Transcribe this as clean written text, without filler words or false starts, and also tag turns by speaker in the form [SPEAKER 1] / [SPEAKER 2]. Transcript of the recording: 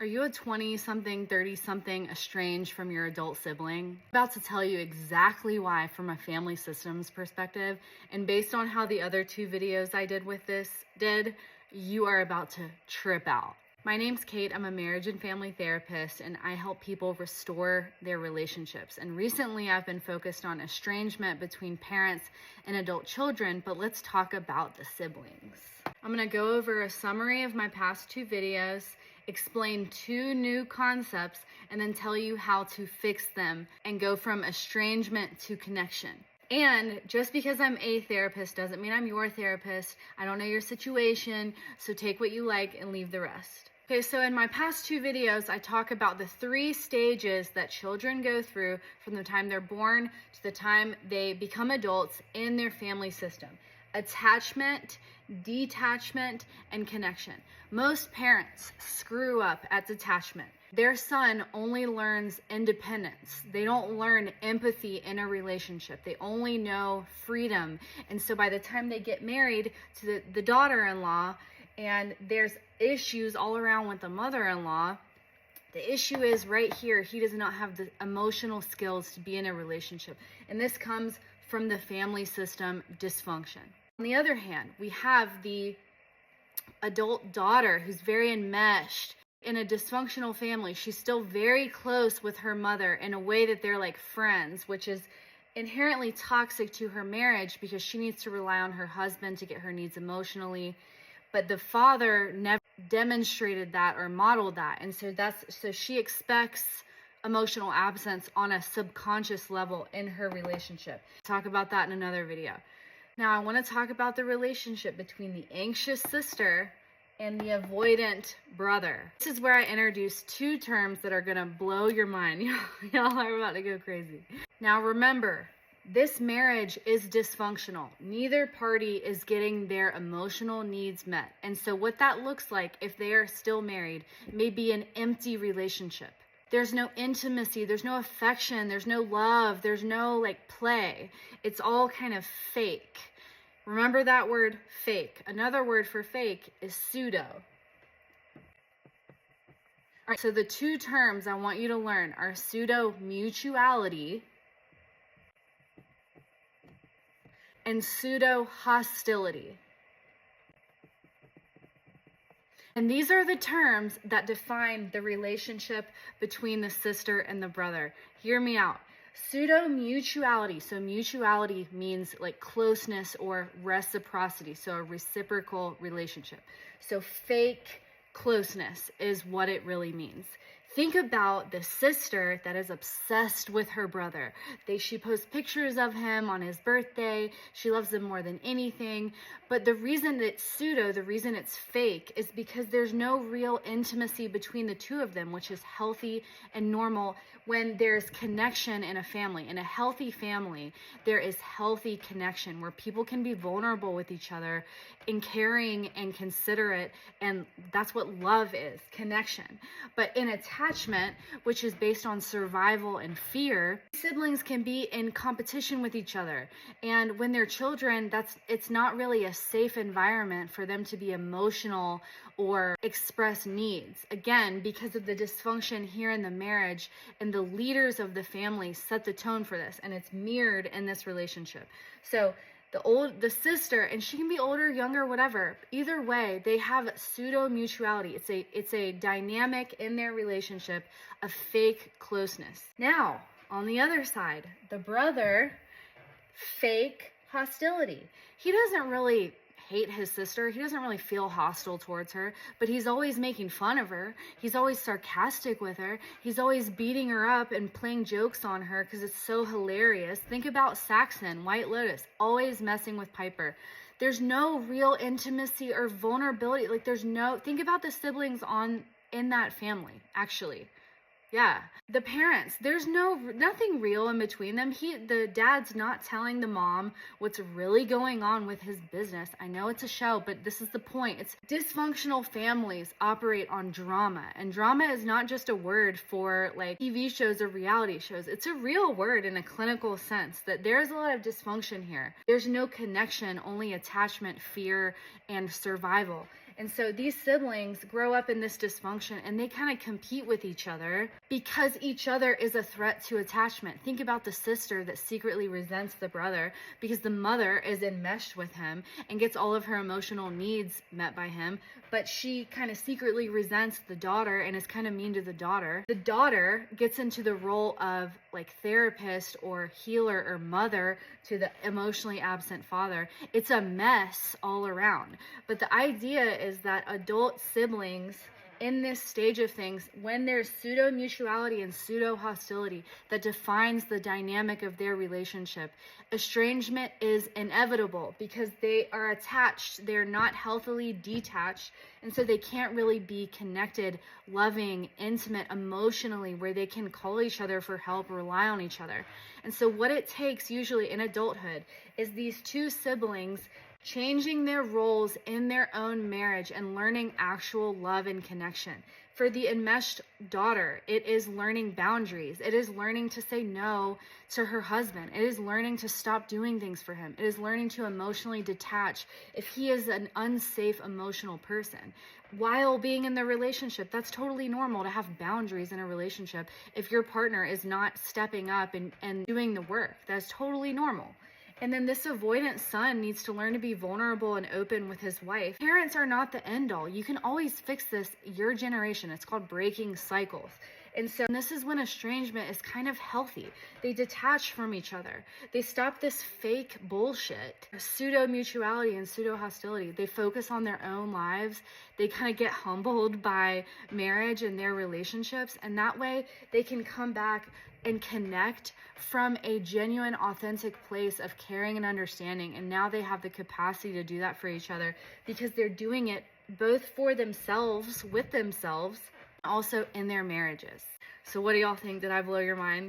[SPEAKER 1] Are you a 20-something, 30-something estranged from your adult sibling? I'm about to tell you exactly why from a family systems perspective, and based on how the other two videos I did with this did, you are about to trip out. My name's Kate. I'm a marriage and family therapist, and I help people restore their relationships. And recently I've been focused on estrangement between parents and adult children, but let's talk about the siblings. I'm gonna go over a summary of my past two videos, explain two new concepts, and then tell you how to fix them and go from estrangement to connection. And just because I'm a therapist doesn't mean I'm your therapist. I don't know your situation, so take what you like and leave the rest. Okay, so in my past two videos, I talk about the 3 stages that children go through from the time they're born to the time they become adults in their family system. Attachment, detachment, and connection. Most parents screw up at detachment. Their son only learns independence. They don't learn empathy in a relationship. They only know freedom. And so by the time they get married to the daughter-in-law, and there's issues all around with the mother-in-law, the issue is right here, he does not have the emotional skills to be in a relationship. And this comes from the family system dysfunction. On the other hand, we have the adult daughter who's very enmeshed in a dysfunctional family. She's still very close with her mother in a way that they're like friends, which is inherently toxic to her marriage because she needs to rely on her husband to get her needs emotionally. But the father never demonstrated that or modeled that. And so she expects emotional absence on a subconscious level in her relationship. Talk about that in another video. Now, I want to talk about the relationship between the anxious sister and the avoidant brother. This is where I introduce 2 terms that are going to blow your mind. Y'all are about to go crazy. Now, remember, this marriage is dysfunctional. Neither party is getting their emotional needs met. And so what that looks like if they are still married may be an empty relationship. There's no intimacy, there's no affection, there's no love, there's no like play. It's all kind of fake. Remember that word, fake. Another word for fake is pseudo. All right, so the 2 terms I want you to learn are pseudo-mutuality and pseudo-hostility. And these are the terms that define the relationship between the sister and the brother. Hear me out. Pseudo-mutuality. So mutuality means like closeness or reciprocity. So a reciprocal relationship. So fake closeness is what it really means. Think about the sister that is obsessed with her brother. She posts pictures of him on his birthday. She loves him more than anything. But the reason that it's pseudo, the reason it's fake, is because there's no real intimacy between the two of them, which is healthy and normal when there's connection in a family. In a healthy family, there is healthy connection where people can be vulnerable with each other and caring and considerate, and that's what love is, connection. But in attachment, which is based on survival and fear, siblings can be in competition with each other. And when they're children, it's not really a safe environment for them to be emotional or express needs. Again, because of the dysfunction here in the marriage, and the leaders of the family set the tone for this, and it's mirrored in this relationship. So the sister, and she can be older, younger, whatever. Either way, they have pseudo-mutuality. It's a dynamic in their relationship of fake closeness. Now, on the other side, the brother, fake hostility. He doesn't really hate his sister. He doesn't really feel hostile towards her, but he's always making fun of her. He's always sarcastic with her. He's always beating her up and playing jokes on her because it's so hilarious. Think about Saxon, White Lotus, always messing with Piper. There's no real intimacy or vulnerability. Like think about the siblings in that family, actually. Yeah, the parents, there's nothing real in between them. The dad's not telling the mom what's really going on with his business. I know it's a show, but this is the point. It's dysfunctional families operate on drama, and drama is not just a word for like TV shows or reality shows. It's a real word in a clinical sense that there's a lot of dysfunction here. There's no connection, only attachment, fear, and survival. And so these siblings grow up in this dysfunction and they kind of compete with each other because each other is a threat to attachment. Think about the sister that secretly resents the brother because the mother is enmeshed with him and gets all of her emotional needs met by him, but she kind of secretly resents the daughter and is kind of mean to the daughter. The daughter gets into the role of like therapist or healer or mother to the emotionally absent father. It's a mess all around. But the idea is that adult siblings in this stage of things, when there's pseudo-mutuality and pseudo-hostility that defines the dynamic of their relationship, estrangement is inevitable because they are attached, they're not healthily detached, and so they can't really be connected, loving, intimate, emotionally, where they can call each other for help, rely on each other. And so what it takes usually in adulthood is these two siblings changing their roles in their own marriage and learning actual love and connection. For the enmeshed daughter, it is learning boundaries. It is learning to say no to her husband. It is learning to stop doing things for him. It is learning to emotionally detach if he is an unsafe emotional person. While being in the relationship, that's totally normal to have boundaries in a relationship if your partner is not stepping up and doing the work. That's totally normal. And then this avoidant son needs to learn to be vulnerable and open with his wife. Parents are not the end all. You can always fix this your generation. It's called breaking cycles. And so this is when estrangement is kind of healthy. They detach from each other. They stop this fake bullshit, pseudo-mutuality and pseudo-hostility. They focus on their own lives. They kind of get humbled by marriage and their relationships. And that way they can come back and connect from a genuine, authentic place of caring and understanding. And now they have the capacity to do that for each other because they're doing it both for themselves, with themselves, also in their marriages. So what do y'all think? Did I blow your mind?